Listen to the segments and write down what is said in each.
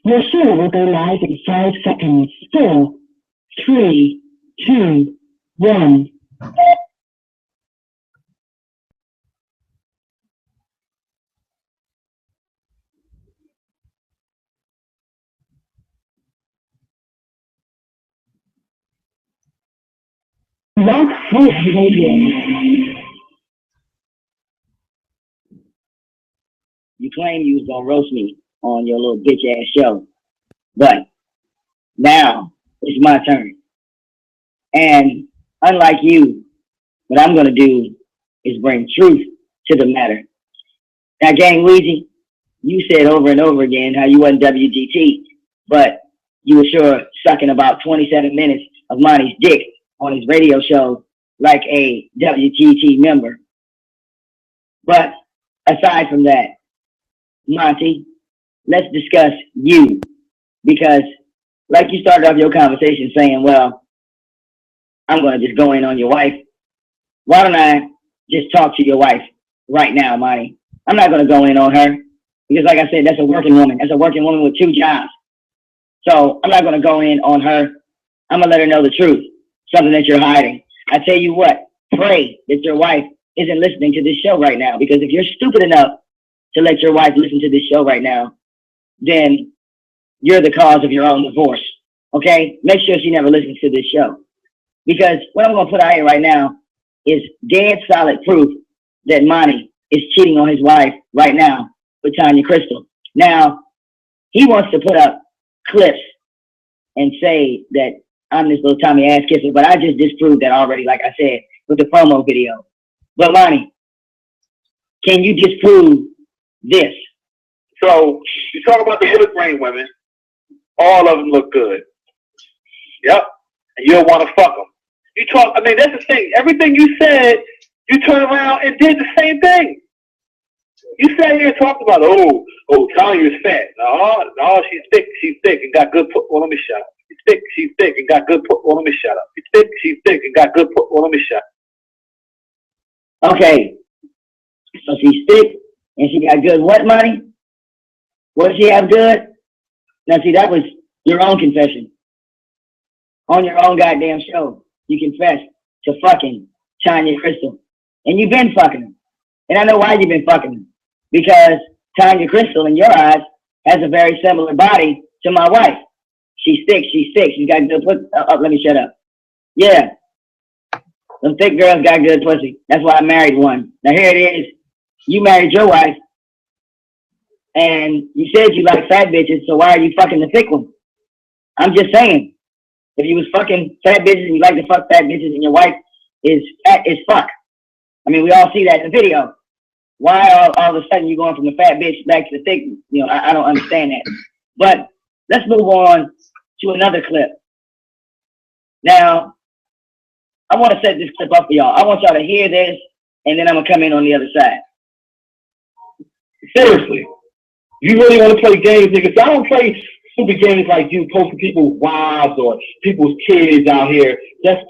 Your show will go live in 5 seconds. 4, 3, 2, 1. Log Talk Radio. You claim you was gonna roast me on your little bitch ass show, but now it's my turn. And unlike you, what I'm gonna do is bring truth to the matter. Now, Gang Weezy, you said over and over again how you wasn't WGT, but you were sure sucking about 27 minutes of Monty's dick on his radio show like a WGT member. But aside from that, Monty, let's discuss you. Because like you started off your conversation saying, well, I'm going to just go in on your wife. Why don't I just talk to your wife right now, Monty? I'm not going to go in on her because, like I said, that's a working woman. That's a working woman with 2 jobs. So I'm not going to go in on her. I'm going to let her know the truth, something that you're hiding. I tell you what, pray that your wife isn't listening to this show right now, because if you're stupid enough to let your wife listen to this show right now, then you're the cause of your own divorce. Okay? Make sure she never listens to this show. Because what I'm going to put out here right now is dead solid proof that Monty is cheating on his wife right now with Tanya Crystal. Now, he wants to put up clips and say that I'm this little Tommy ass kisser, but I just disproved that already, like I said, with the promo video. But Monty, can you disprove this? So, you talk about the bullet brain women, all of them look good. Yep. And you don't want to fuck them. You talk, I mean, that's the thing. Everything you said, you turn around and did the same thing. You sat here and talked about, Tanya's fat. No, she's thick and got good put. Well, let me shut up. She's thick and got good put. Well, let me shut up. She's thick and got good put. Well, let me shut up. Okay. So she's thick and she got good what, Monty? What does she have good? Now, see, that was your own confession. On your own goddamn show, you confessed to fucking Tanya Crystal. And you've been fucking her. And I know why you've been fucking her. Because Tanya Crystal, in your eyes, has a very similar body to my wife. She's thick. She's got good pussy. Let me shut up. Yeah. Them thick girls got good pussy. That's why I married one. Now here it is. You married your wife. And you said you like fat bitches, so why are you fucking the thick one? I'm just saying. If you was fucking fat bitches and you like to fuck fat bitches and your wife is fat as fuck. I mean, we all see that in the video. Why all of a sudden you going from the fat bitch back to the thick? You know, I don't understand that. But let's move on to another clip. Now, I want to set this clip up for y'all. I want y'all to hear this, and then I'm going to come in on the other side. Seriously. You really want to play games, niggas? I don't play stupid games like you posting people's wives or people's kids out here. That's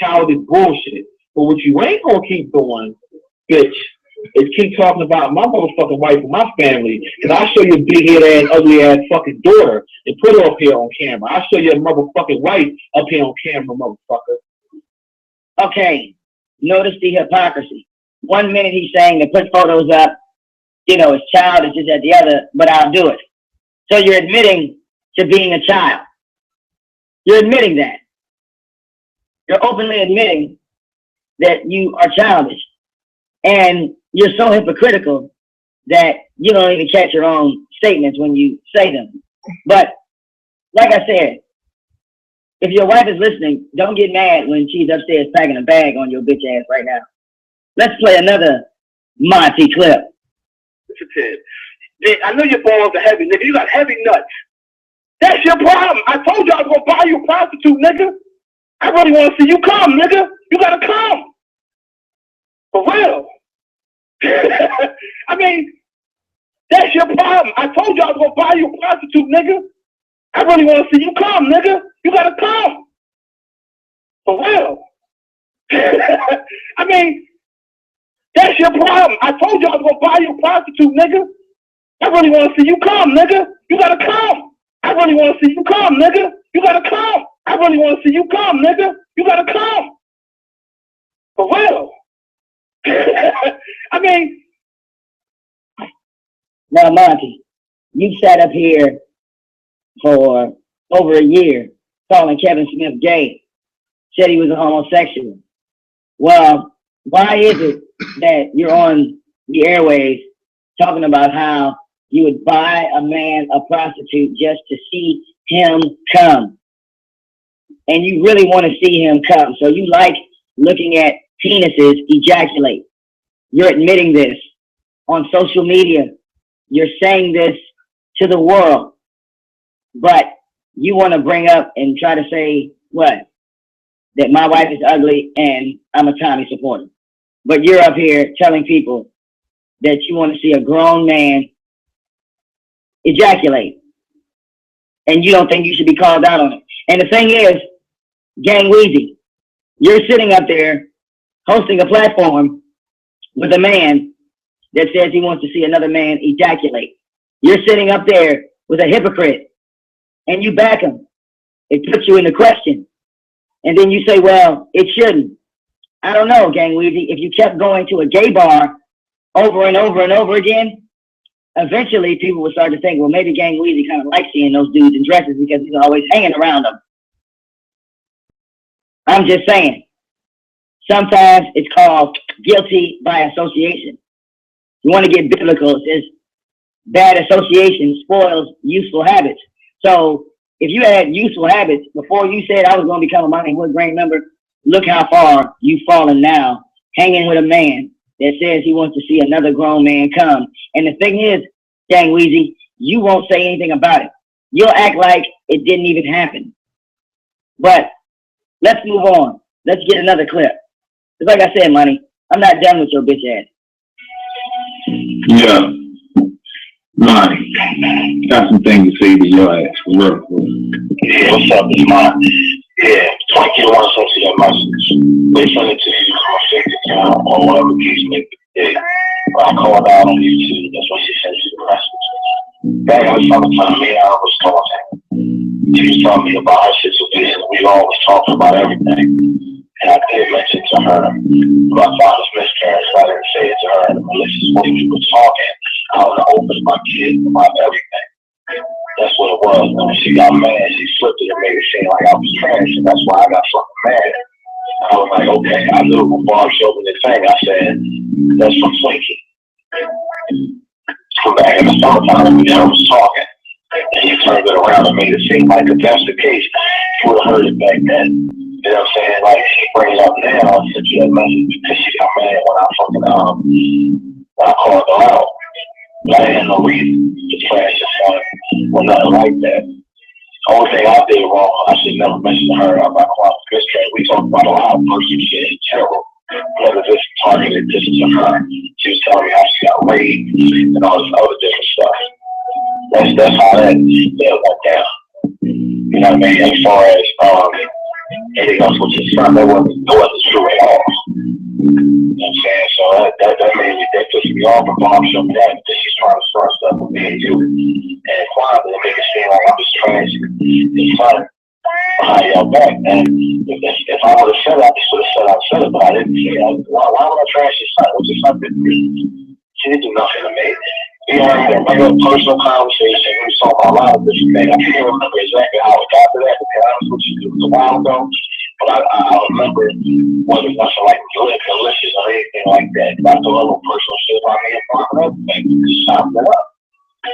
childish bullshit. But what you ain't going to keep doing, bitch, is keep talking about my motherfucking wife and my family. Because I'll show you big head ass, ugly ass fucking daughter and put her up here on camera. I'll show you a motherfucking wife up here on camera, motherfucker. Okay, notice the hypocrisy. 1 minute he's saying to put photos up, you know, it's childish, this, that, the other, but I'll do it. So you're admitting to being a child. You're admitting that. You're openly admitting that you are childish. And you're so hypocritical that you don't even catch your own statements when you say them. But like I said, if your wife is listening, don't get mad when she's upstairs packing a bag on your bitch ass right now. Let's play another Monty clip. I know your balls are heavy, nigga. You got heavy nuts. That's your problem. I told you I was going to buy you a prostitute, nigga. I really want to see you come, nigga. You got to come. For real. I mean, that's your problem. I told you I was going to buy you a prostitute, nigga. I really want to see you come, nigga. You got to come. For real. I mean, that's your problem. I told you I was going to buy you a prostitute, nigga. I really want to see you come, nigga. You got to come. I really want to see you come, nigga. You gotta come. I really want to see you come, nigga. You gotta come. For real. I mean. Now, Monty, you sat up here for over a year calling Kevin Smith gay, said he was a homosexual. Well, why is it that you're on the airways talking about how you would buy a man a prostitute just to see him come? And you really want to see him come. So you like looking at penises ejaculate. You're admitting this on social media. You're saying this to the world. But you want to bring up and try to say, what? That my wife is ugly and I'm a Tommy supporter. But you're up here telling people that you want to see a grown man ejaculate. And you don't think you should be called out on it. And the thing is, Gang Weezy, you're sitting up there hosting a platform with a man that says he wants to see another man ejaculate. You're sitting up there with a hypocrite and you back him. It puts you in the question. And then you say, well, it shouldn't. I don't know, Gang Weezy. If you kept going to a gay bar over and over and over again, eventually people would start to think, well, maybe Gang Weezy kind of likes seeing those dudes in dresses because he's always hanging around them. I'm just saying. Sometimes it's called guilty by association. You want to get biblical, it says bad association spoils useful habits. So if you had useful habits before you said I was going to become a Monty Wood Grain member, look how far you've fallen now, hanging with a man that says he wants to see another grown man come. And the thing is, Gang Weezy, you won't say anything about it. You'll act like it didn't even happen. But let's move on. Let's get another clip. Because like I said, Money, I'm not done with your bitch ass. Yeah. Monty, got some things to say to your ass. Real quick. Yeah, what's up? It's mine. Yeah, 20 want to see that message. They send it to you from a fake account or whatever case may be. But I called out on YouTube. That's what she sent you the message. Back in the summertime, me and I was talking. She was telling me about her situation. We always talking about everything. And I did mention to her about father's miscarriage. I didn't say it to her in a malicious way. We were talking. I was open to my kids about everything. That's what it was. And when she got mad, she flipped it and made it seem like I was trash. And that's why I got fucking mad. And I was like, okay, I knew before I showed me the thing. I said, that's from Twinkie. From back in the summertime, we never was talking. And you turned it around and made it seem like if that's the case, you would have heard it back then. You know what I'm saying? Like, she brings it up now and sent you that message because she got mad when I called her out. But I had no reason to trash her son or nothing like that. The only thing I did wrong, I should never mention to her about father's miscarriage. We talked about a lot of personal shit in general. Whether this targeted this to her. She was telling me how she got raped and all this other different stuff. That's how that went down. You know what I mean? As far as anything else with his son, that wasn't true at all. You know what I'm saying? So that pissed me off and Bob showed me that because she's trying to start stuff with me and you. And quietly make it seem like I'm just trashing his son behind y'all back. And if I would have said that, I should have said it, but I didn't say it. Why would I trash his son? What's his son did to me? She didn't do nothing to me. We had a regular personal conversation. We was talking about a lot of different things. I can't remember exactly how it got to that, to be honest with you. It was a while ago. But I remember it wasn't nothing like malicious or anything like that. I told her a little personal shit about me and Bob and everything. Just chopped it up.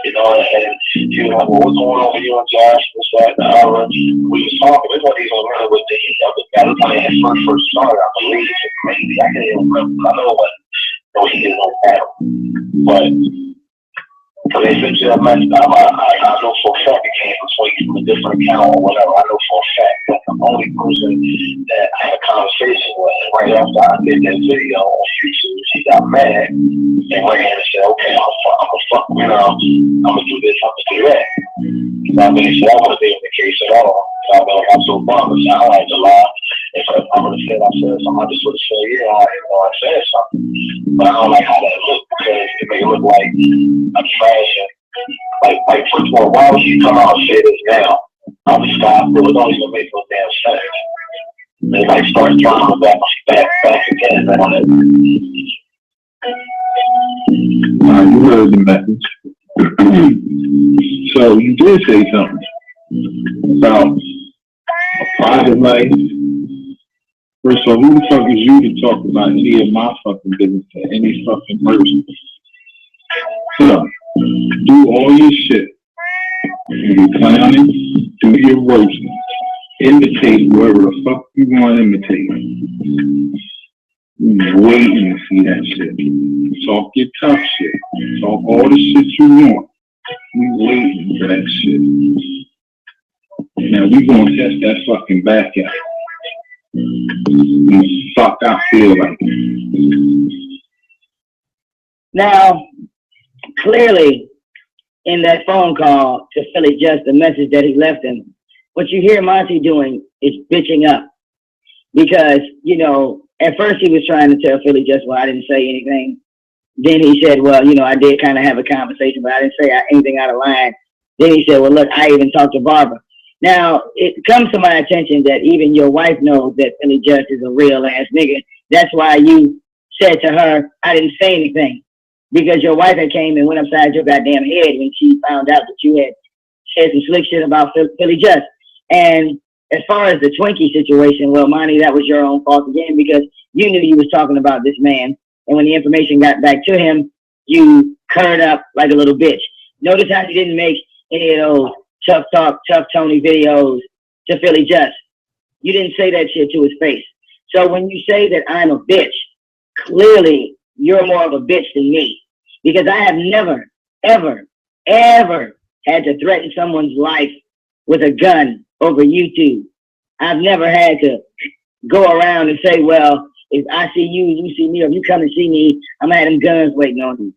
You know, and she was like, well, what's going on with you and Josh? What's that? And we was talking. It wasn't even really with the other time it first started. I believe it's crazy. I can't even remember. I know it wasn't. No, he didn't know that. But so they sent you that message. I know for a fact it came from a different account or whatever. I know for a fact that the only person that I had a conversation with, and right after I did that video on YouTube, she got mad and ran and said, okay, I'm gonna fuck around, I'm gonna do this, I'm gonna do that. You know what I mean? So that wouldn't be the case at all. I mean, I'm so bummed. I don't like to lie. If I would have said I said something, I just would have said, yeah, I said something. But I don't like how that looked because it may look like I'm trashing Like first of all, why would you come out and say this now? I'm just stop. It don't even make no damn sense. They like start throwing back again on it. You heard the message. So you did say something about a private life. First of all, who the fuck is you to talk about any of my fucking business to any fucking person? So, do all your shit. You do clowning, do your roasting, imitate whoever the fuck you want to imitate. Waiting to see that shit. Talk your tough shit. Talk all the shit you want. We waiting for that shit. Now we gonna test that fucking back out. Fuck, I feel like it. Now, clearly, in that phone call to Philly Just, the message that he left him, what you hear Monty doing is bitching up. Because, you know, at first he was trying to tell Philly Just, well, I didn't say anything. Then he said, well, you know, I did kind of have a conversation, but I didn't say anything out of line. Then he said, well, look, I even talked to Barbara. Now, it comes to my attention that even your wife knows that Philly Just is a real ass nigga. That's why you said to her, I didn't say anything. Because your wife had came and went upside your goddamn head when she found out that you had said some slick shit about Philly Just. And as far as the Twinkie situation, well, Monty, that was your own fault again, because you knew you was talking about this man. And when the information got back to him, you curled up like a little bitch. Notice how you didn't make any of those tough talk, tough Tony videos to Philly Just. You didn't say that shit to his face. So when you say that I'm a bitch, clearly you're more of a bitch than me. Because I have never, ever, ever had to threaten someone's life with a gun over YouTube. I've never had to go around and say, well, if I see you, you see me, or if you come and see me, I'm gonna have them guns waiting on you.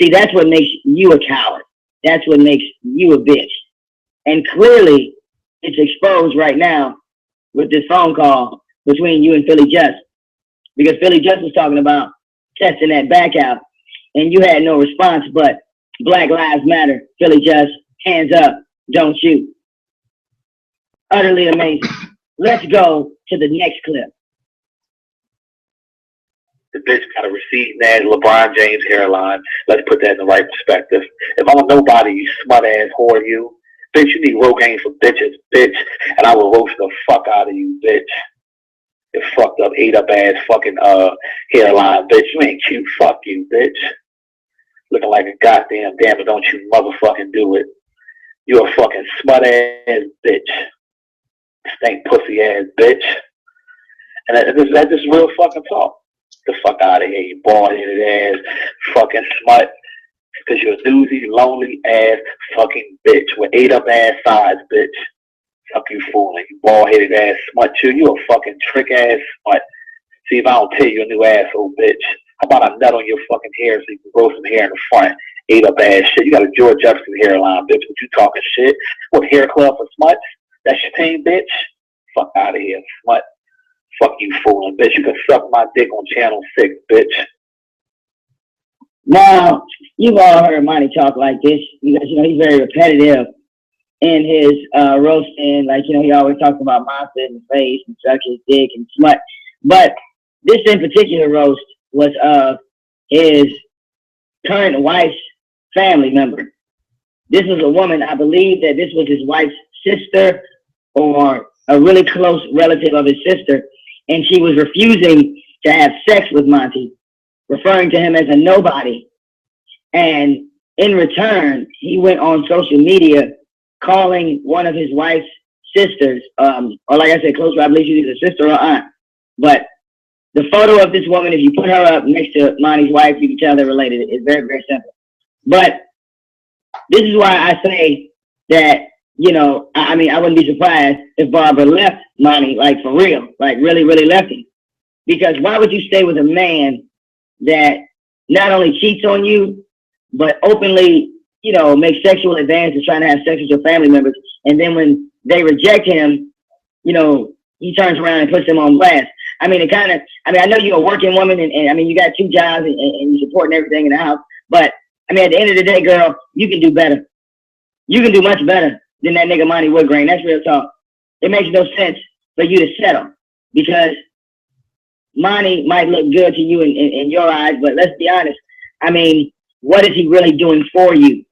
See, that's what makes you a coward. That's what makes you a bitch. And clearly, it's exposed right now with this phone call between you and Philly Just. Because Philly Just was talking about testing that back out, and you had no response but Black Lives Matter, Philly Just, hands up, don't shoot. Utterly amazing. Let's go to the next clip. The bitch got a receding ass LeBron James hairline. Let's put that in the right perspective. If I'm a nobody, you smut ass whore, you. Bitch, you need Rogaine for bitches, bitch. And I will roast the fuck out of you, bitch. You fucked up, ate up ass fucking hairline, bitch. You ain't cute, fuck you, bitch. Looking like a goddamn damn it, don't you motherfucking do it. You a fucking smut ass bitch. Stink pussy ass bitch. And that's just real fucking talk. The fuck out of here, you bald-headed ass fucking smut. Because you're a doozy, lonely ass fucking bitch with ate up ass sides, bitch. Fuck you fooling, you bald-headed ass smut too. You a fucking trick ass smut. See if I don't tell you a new asshole, bitch. How about a nut on your fucking hair so you can grow some hair in the front? Ate up ass shit. You got a George Jefferson hairline, bitch. What you talking shit? What, hair club for smuts? That's your team, bitch? Fuck out of here, smut. Fuck you fooling, bitch. You can suck my dick on channel 6, bitch. Now, you've all heard Monty talk like this because, you know, he's very repetitive in his roasting. Like, you know, he always talks about monster in the face and suck his dick and smut. But this in particular roast was of his current wife's family member. This was a woman, I believe that this was his wife's sister or a really close relative of his sister. And she was refusing to have sex with Monty, referring to him as a nobody. And in return, he went on social media calling one of his wife's sisters, or like I said, close, I believe she's a sister or aunt. But the photo of this woman, if you put her up next to Monty's wife, you can tell they're related. It's very, very simple. But this is why I say that, you know, I mean, I wouldn't be surprised if Barbara left Monty, like for real, like really, really left him. Because why would you stay with a man that not only cheats on you, but openly, you know, makes sexual advances trying to have sex with your family members. And then when they reject him, you know, he turns around and puts them on blast. I mean, I know you're a working woman and I mean, you got 2 jobs and you're supporting everything in the house. But I mean, at the end of the day, girl, you can do better. You can do much better than that nigga Monty Woodgrain. That's real talk. It makes no sense for you to settle because Monty might look good to you in your eyes, but let's be honest. I mean, what is he really doing for you?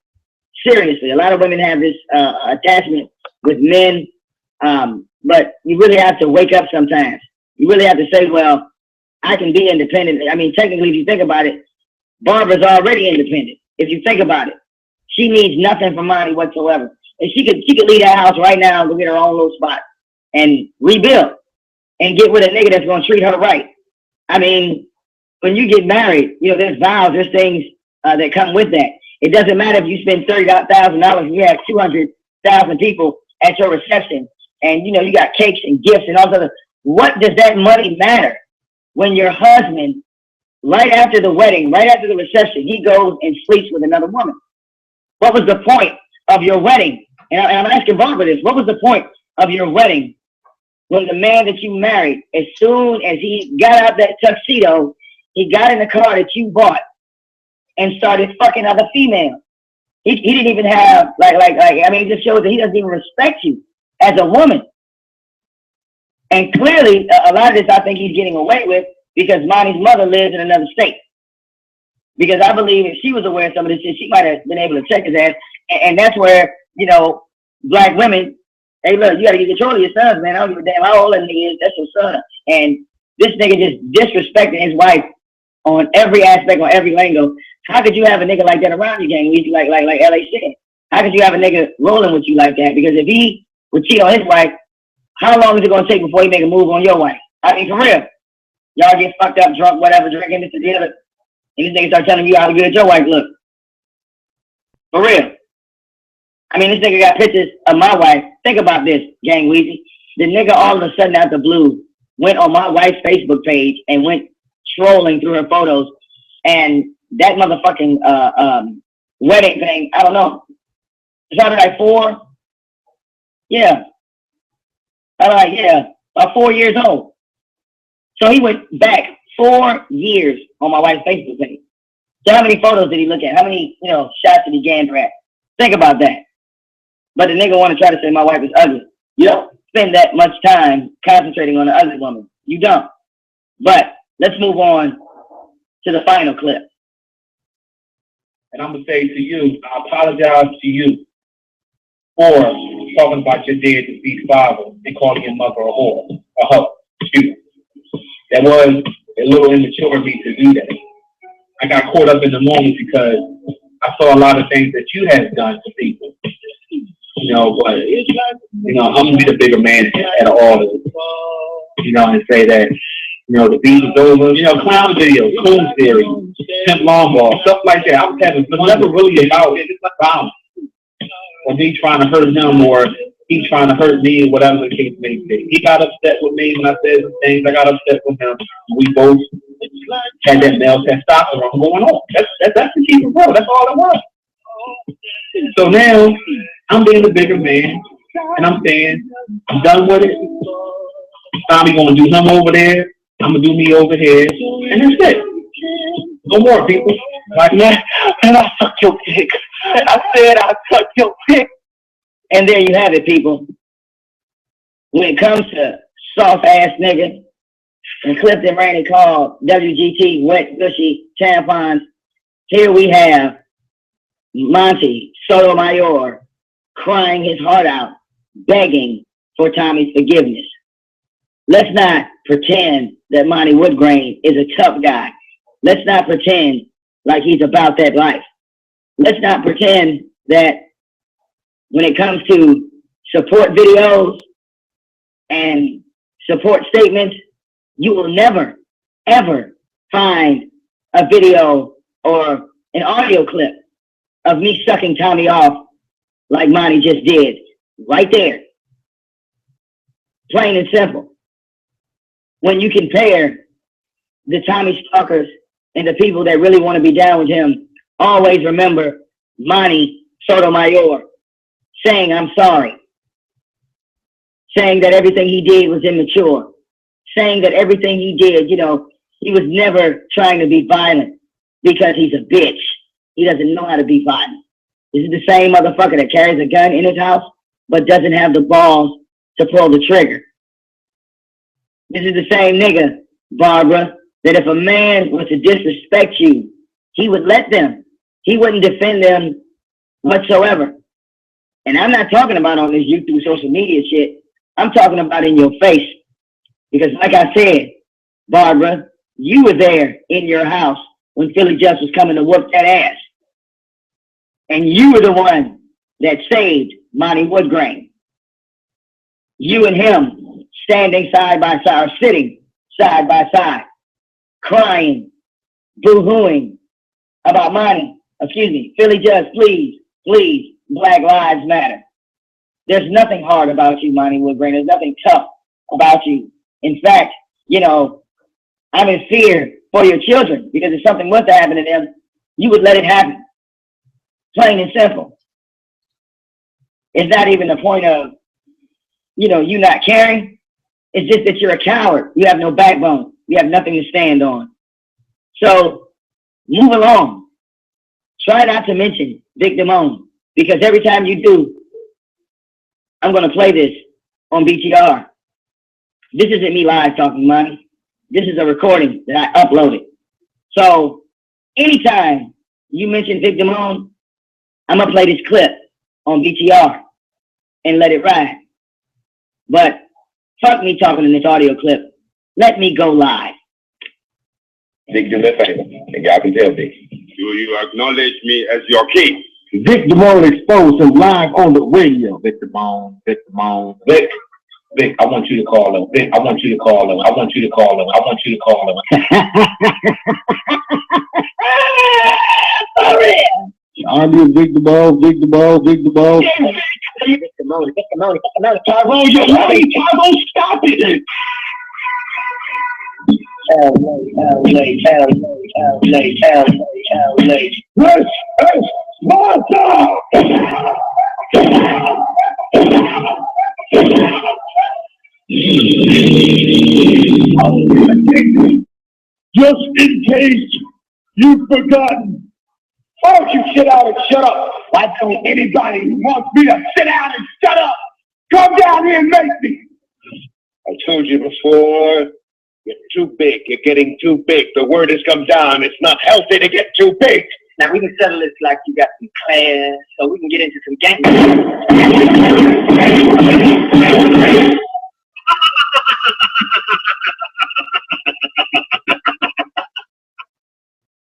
Seriously, a lot of women have this attachment with men, but you really have to wake up sometimes. You really have to say, well, I can be independent. I mean, technically, if you think about it, Barbara's already independent. If you think about it, she needs nothing from Monty whatsoever. And she could leave that house right now and go get her own little spot and rebuild and get with a nigga that's going to treat her right. I mean, when you get married, you know, there's vows, there's things that come with that. It doesn't matter if you spend $30,000 and you have 200,000 people at your reception and, you know, you got cakes and gifts and all that other. What does that money matter when your husband, right after the wedding, right after the reception, he goes and sleeps with another woman? What was the point of your wedding? And I'm asking Barbara this. What was the point of your wedding when the man that you married, as soon as he got out that tuxedo, he got in the car that you bought and started fucking other females? He didn't even have, I mean, it just shows that he doesn't even respect you as a woman. And clearly, a lot of this I think he's getting away with because Monty's mother lives in another state. Because I believe if she was aware of some of this shit, she might have been able to check his ass. And that's where, you know, black women, hey, look, you got to get control of your sons, man. I don't give a damn how old that nigga is. That's your son. And this nigga just disrespecting his wife on every aspect, on every lingo. How could you have a nigga like that around you, gang? Like LA said. How could you have a nigga rolling with you like that? Because if he would cheat on his wife, how long is it going to take before he make a move on your wife? I mean, for real. Y'all get fucked up, drunk, whatever, drinking this and the other. And this nigga start telling you how good your wife look. For real. I mean, this nigga got pictures of my wife. Think about this, Gang Weezy. The nigga all of a sudden out the blue went on my wife's Facebook page and went trolling through her photos. And that motherfucking wedding thing, I don't know. It's probably like 4. Yeah. About 4 years old. So he went back 4 years on my wife's Facebook page. So how many photos did he look at? How many, you know, shots did he gander at? Think about that. But the nigga want to try to say my wife is ugly. You don't spend that much time concentrating on the ugly woman. You don't. But let's move on to the final clip. And I'm going to say to you, I apologize to you for talking about your dead deceased father and calling your mother a whore. A hoe. Excuse me. That was a little immature of me to do that. I got caught up in the moment because I saw a lot of things that you have done to people. You know, but, you know, I'm going to be the bigger man at all of it. You know, and say that, you know, the beat is over. You know, clown videos, Coon Theory, Pimp Longball, stuff like that. I was having fun. Never really about it. It's not violence. Or me trying to hurt him or he trying to hurt me, whatever the case may be. He got upset with me when I said some things. I got upset with him. We both had that male testosterone going on. That's the keeper, bro. That's all it was. So now I'm being the bigger man, and I'm saying I'm done with it. Tommy gonna do him over there. I'm gonna do me over here, and that's it. No more people. Like, man, I suck your dick. I said I suck your dick. And there you have it, people. When it comes to soft-ass niggas, and Clifton Rainey called WGT wet, gushy tampons, here we have Monty Sotomayor crying his heart out, begging for Tommy's forgiveness. Let's not pretend that Monty Woodgrain is a tough guy. Let's not pretend like he's about that life. Let's not pretend that when it comes to support videos and support statements, you will never, ever find a video or an audio clip of me sucking Tommy off like Monty just did. Right there. Plain and simple. When you compare the Tommy stalkers and the people that really want to be down with him, always remember Monty Sotomayor saying, I'm sorry. Saying that everything he did was immature. Saying that everything he did, you know, he was never trying to be violent because he's a bitch. He doesn't know how to be violent. This is the same motherfucker that carries a gun in his house, but doesn't have the balls to pull the trigger. This is the same nigga, Barbara, that if a man was to disrespect you, he would let them. He wouldn't defend them whatsoever. And I'm not talking about on this YouTube social media shit. I'm talking about in your face. Because like I said, Barbara, you were there in your house when Philly Just was coming to whoop that ass. And you were the one that saved Monty Woodgrain. You and him standing side by side, or sitting side by side, crying, boo-hooing about Philly Just, please, please, Black Lives Matter. There's nothing hard about you, Monty Woodgrain. There's nothing tough about you. In fact, you know, I'm in fear for your children, because if something was to happen to them, you would let it happen. Plain and simple. It's not even the point of, you know, you not caring. It's just that you're a coward. You have no backbone. You have nothing to stand on. So move along. Try not to mention VicDamoane, because every time you do, I'm going to play this on BTR. This isn't me live talking, Monty. This is a recording that I uploaded. So anytime you mention VicDamoane, I'm going to play this clip on BTR and let it ride. But fuck me talking in this audio clip. Let me go live. Vic, do me a favor, and y'all can tell Vic. Do you acknowledge me as your king? VicDamoane exposed him live on the radio. VicDamoane. Vic, I want you to call him. Vic, I want you to call him. I want you to call him. I want you to call him. Sorry. Army of VicDamoane. VicDamoane. Tyrone, you're right. Tyrone, stop it. LA. Yes, Martha! Just in case you've forgotten, why don't you sit down and shut up? Why don't anybody who wants me to sit down and shut up come down here and make me? I told you before, you're too big. You're getting too big. The word has come down. It's not healthy to get too big. Now we can settle this like you got some class, so we can get into some games.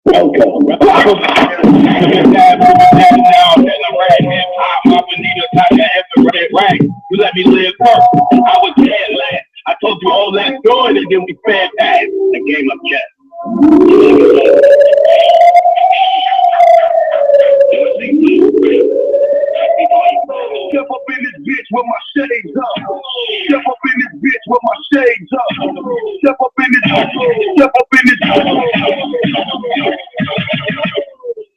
Welcome. You let me live first. I was dead last. I told you all that joy, and then we fed past the game of chess. Step up in this bitch with my shades up. Step up in this bitch with my shades up. Step up in this. Step up in this.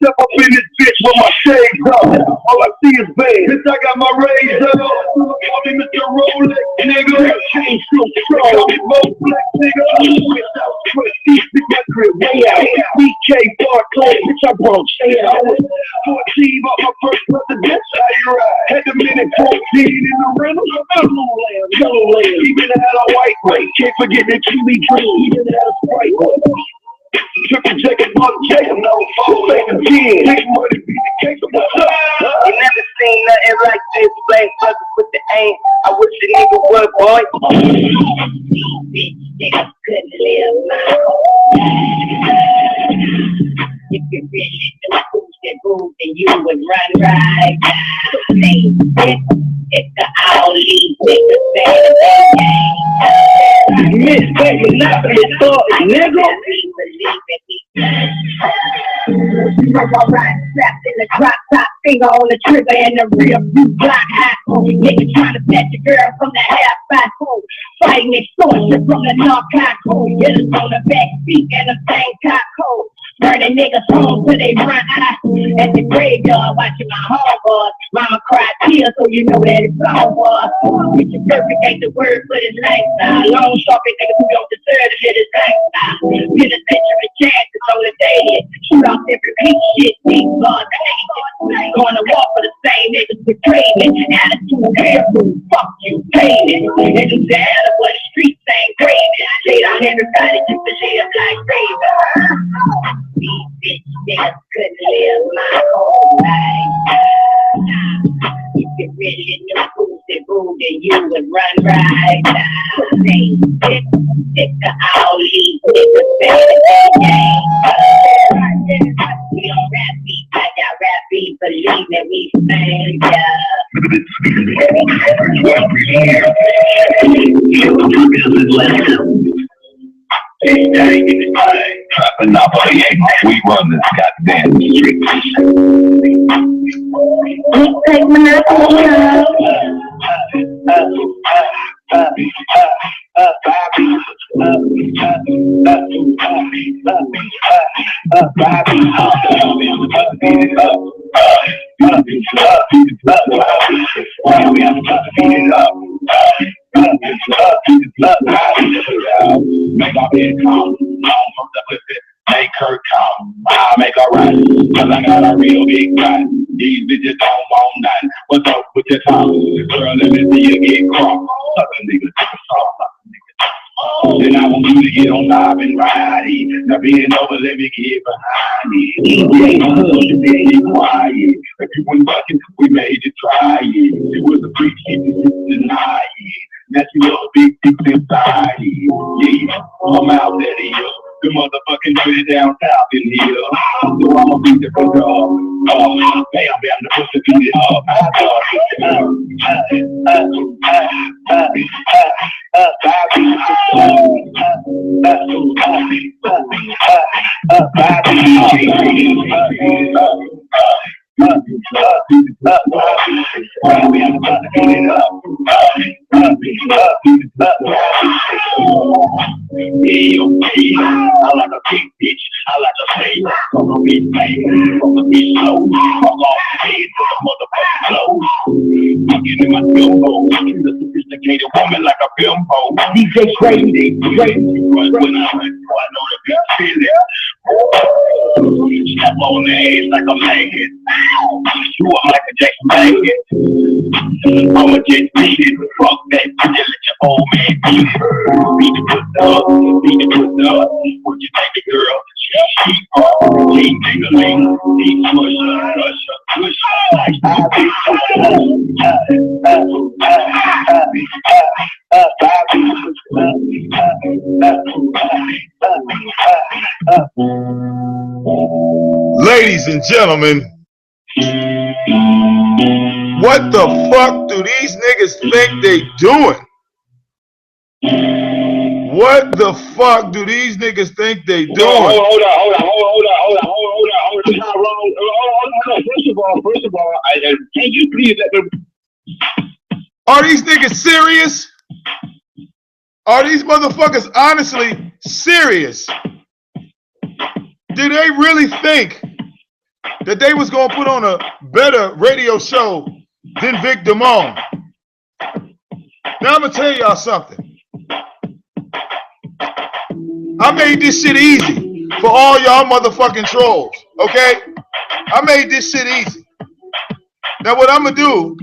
Step up in this bitch with my shades up. All I see is bad. Since I got my rays up. Call me Mr. Rolex, nigga. Change so strong. Call me Rolex, nigga. Without sweat, these big my crib way out. BK Barclay, bitch, I brought stay out. I was 14 about my first president. Had the minute 14 in the rental. Yellow land. Even had a white plate. Can't forget the Kiwi dream. Even had a Sprite. Triple jacket, mother jacket, no phone, make a kid. Take money, be the case of what's up. You never seen nothing like this, black brothers with the aim. I wish a nigga would, boy. Niggas couldn't live my if you really knew who's that move, then you would run right now. It's the only niggas that Miss Baby, not the thought, nigga. Right, strapped in the drop top, finger on the trigger and the rear view block high. Niggas trying to fetch a girl from the half-back hole, fighting extortion from the narcotic hole. Hitters on the back seat and the same cock hole. Burning niggas home till they run out. At the graveyard, watching my homeboys. Mama cried tears, so you know that it's over. Picture perfect ain't the word, but it's lifestyle. Long, sharp, niggas who don't deserve to live this lifestyle. Get a century chances on the day. Shoot off every piece shit, deep blood. Going to war for the same niggas betrayed me. Attitude, careful, fuck you, paid it. And you down what the streets ain't crazy. Laid out everybody just to live like crazy. These bitch niggas couldn't live my whole life. If you really knew who's the boo, then you would run right now. Say, stick to all these niggas, baby, we don't rap beat, I got rap beat, believe me, we stand Monopoly, we run this goddamn street. Take Monopoly now. Make our bed calm, make her calm. I'll make her right, cause I got a real big guy. These bitches don't want nothing. What's up with your tongue? Girl, let me see you get crunk. Suckin' nigga, take a song. Then I want you to get on top and ride it. Now being over, let me get behind it. We ain't hustle, be quiet. If you went bucking, we made you try it. It was a freak, you just deny it. Now she love big dicks inside it. Yeah, I'm out there, yeah. The motherfucking dirty down south in here. So I'ma beat the fuck up. Bam, bam, the pussy beat it up. I like a big bitch, I like a fake. From a bitch fake, from a bitch slow. Fuck off the head to the motherfucking flow. Fucking in my bimbo, treat a sophisticated woman like a bimbo. DJ crazy, crazy. When I know the bitch feel it. Step on the ass like a maggot. You up like a Jackson maggot. I'ma just beat it, fuck that. Just let your old man beat it. Beat the pussy up, beat the pussy up. What you think the girl? She ding-ding-a-ling, she push, like Ladies and gentlemen, what the fuck do these niggas think they doing? What the fuck do these niggas think they doing? Hold on. First of all, can you please let me... Are these niggas serious? Are these motherfuckers honestly serious? Do they really think that they was gonna put on a better radio show than VicDamoane? Now I'm gonna tell y'all something. I made this shit easy for all y'all motherfucking trolls, okay? I made this shit easy. Now what I'm gonna do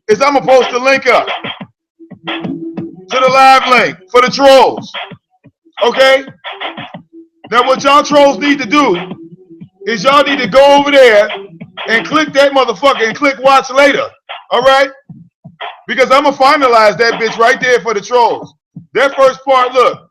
is I'm gonna post a link up to the live link for the trolls, okay? Now what y'all trolls need to do is y'all need to go over there and click that motherfucker and click watch later, all right? Because I'm gonna finalize that bitch right there for the trolls. That first part, look,